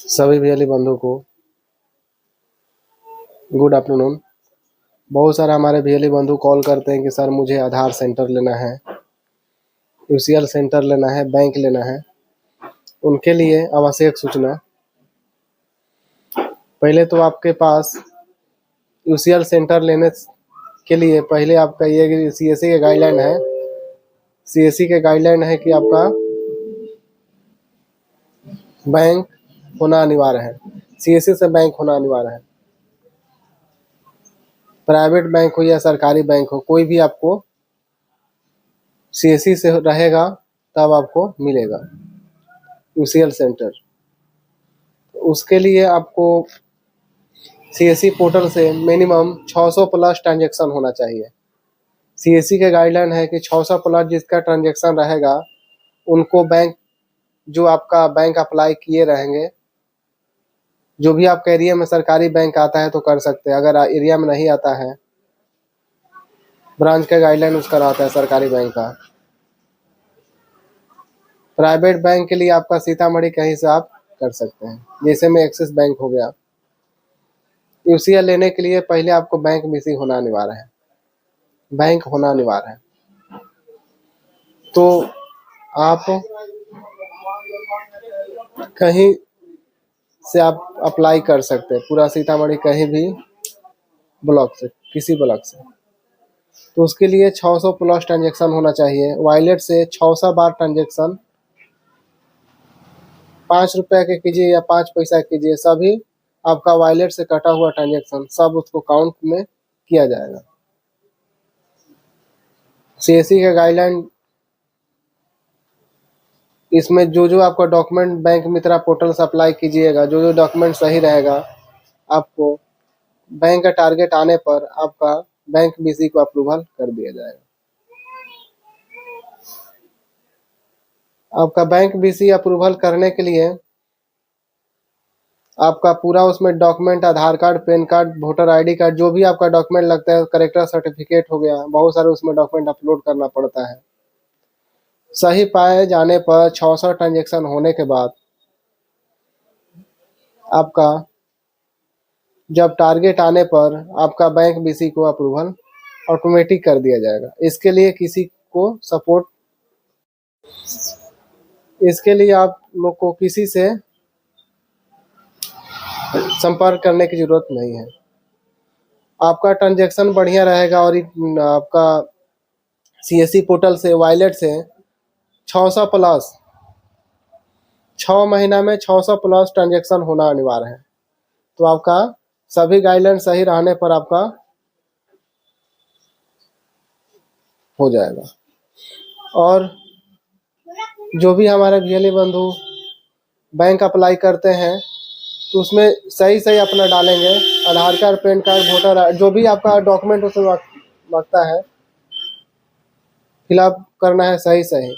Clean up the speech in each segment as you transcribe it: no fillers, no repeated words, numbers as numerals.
सभी भैया बंधु को गुड आफ्टरनून। बहुत सारे हमारे भैया बंधु कॉल करते हैं कि सर मुझे आधार सेंटर लेना है, यूसीएल सेंटर लेना है, बैंक लेना है। उनके लिए आवश्यक सूचना, पहले तो आपके पास यूसीएल सेंटर लेने के लिए पहले आपका ये सीएससी के गाइडलाइन है। सीएससी के गाइडलाइन है कि आपका बैंक होना अनिवार्य है। सीएससी से बैंक होना अनिवार्य है। प्राइवेट बैंक हो या सरकारी बैंक हो, कोई भी आपको सीएससी से रहेगा तब आपको मिलेगा यूसीएल सेंटर। उसके लिए आपको सीएससी पोर्टल से मिनिमम 600 प्लस ट्रांजैक्शन होना चाहिए। सीएससी के गाइडलाइन है कि 600 प्लस जिसका ट्रांजैक्शन रहेगा उनको बैंक, जो आपका बैंक अप्लाई किए रहेंगे, जो भी आपका एरिया में सरकारी बैंक आता है तो कर सकते हैं। अगर एरिया में नहीं आता है, ब्रांच का गाइडलाइन उसका रहता है सरकारी बैंक का। प्राइवेट बैंक के लिए आपका सीतामढ़ी कहीं से आप कर सकते हैं, जैसे में एक्सिस बैंक हो गया। यूसीएल लेने के लिए पहले आपको बैंक बीसी होना अनिवार्य है, बैंक होना अनिवार्य है। तो आप कहीं से आप अप्लाई कर सकते हैं, पूरा सीतामढ़ी कहीं भी ब्लॉक से, किसी ब्लॉक से। तो उसके लिए 600 प्लस ट्रांजैक्शन होना चाहिए। वॉलेट से 600 बार ट्रांजैक्शन, 5 रुपये के कीजिए या 5 पैसा कीजिए, सभी आपका वॉलेट से कटा हुआ ट्रांजैक्शन सब उसको काउंट में किया जाएगा। सीएससी का गाइडलाइन, इसमें जो आपका डॉक्यूमेंट बैंक मित्रा पोर्टल से अप्लाई कीजिएगा, जो डॉक्यूमेंट सही रहेगा, आपको बैंक का टारगेट आने पर आपका बैंक बीसी को अप्रूवल कर दिया जाएगा। आपका बैंक बीसी अप्रूवल करने के लिए आपका पूरा उसमें document, Aadhaar card, PAN card, voter ID card, जो भी आपका डॉक्यूमेंट लगता है, करेक्टर सर्टिफिकेट हो गया, बहुत सारे उसमें डॉक्यूमेंट अपलोड करना पड़ता है। सही पाए जाने पर 600 ट्रांजैक्शन होने के बाद आपका जब टारगेट आने पर आपका बैंक बीसी को अप्रूवल ऑटोमेटिक कर दिया जाएगा। इसके लिए किसी को सपोर्ट, इसके लिए आप लोग को किसी से संपर्क करने की जरूरत नहीं है। आपका ट्रांजैक्शन बढ़िया रहेगा और आपका सीएससी पोर्टल से, वॉलेट से 600 प्लस, 6 महीना में 600 प्लस ट्रांजैक्शन होना अनिवार्य है। तो आपका सभी गाइडलाइन सही रहने पर आपका हो जाएगा। और जो भी हमारे भैया बंधु बैंक अप्लाई करते हैं तो उसमें सही अपना डालेंगे, आधार कार्ड, पैन कार्ड, वोटर, जो भी आपका डॉक्यूमेंट उसमें मांगता है फिलअप करना है सही।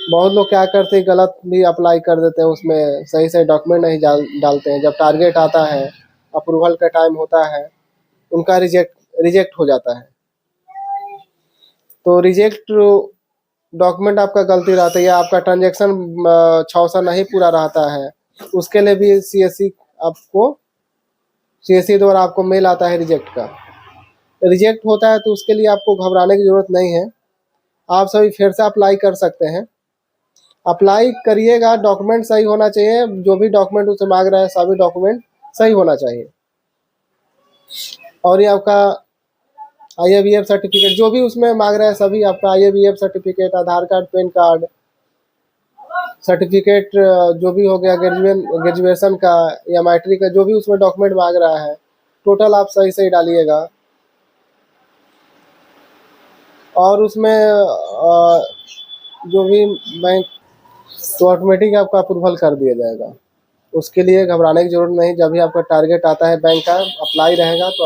बहुत लोग क्या करते हैं, गलत भी अप्लाई कर देते हैं, उसमें सही डॉक्यूमेंट नहीं डालते हैं। जब टारगेट आता है, अप्रूवल का टाइम होता है, उनका रिजेक्ट हो जाता है। तो रिजेक्ट डॉक्यूमेंट आपका गलती रहता है या आपका ट्रांजैक्शन 600 नहीं पूरा रहता है, उसके लिए भी सीएससी द्वारा आपको मेल आता है रिजेक्ट का। रिजेक्ट होता है तो उसके लिए आपको घबराने की जरूरत नहीं है, आप सभी फिर से अप्लाई कर सकते हैं। अप्लाई करिएगा, डॉक्यूमेंट सही होना चाहिए, जो भी डॉक्यूमेंट उसे मांग रहा है सभी डॉक्यूमेंट सही होना चाहिए। और ये आपका IABF सर्टिफिकेट, जो भी उसमें मांग रहा है सभी आपका IABF सर्टिफिकेट, आधार कार्ड, पैन कार्ड सर्टिफिकेट, जो भी हो गया, ग्रेजुएशन का या मैट्रिक का, जो भी उसमें डॉक्यूमेंट मांग रहा है टोटल आप सही डालिएगा। और उसमें जो भी बैंक, तो ऑटोमेटिक आपका अप्रूवल कर दिया जाएगा। उसके लिए घबराने की जरूरत नहीं। जब भी आपका टारगेट आता है बैंक का, अप्लाई रहेगा तो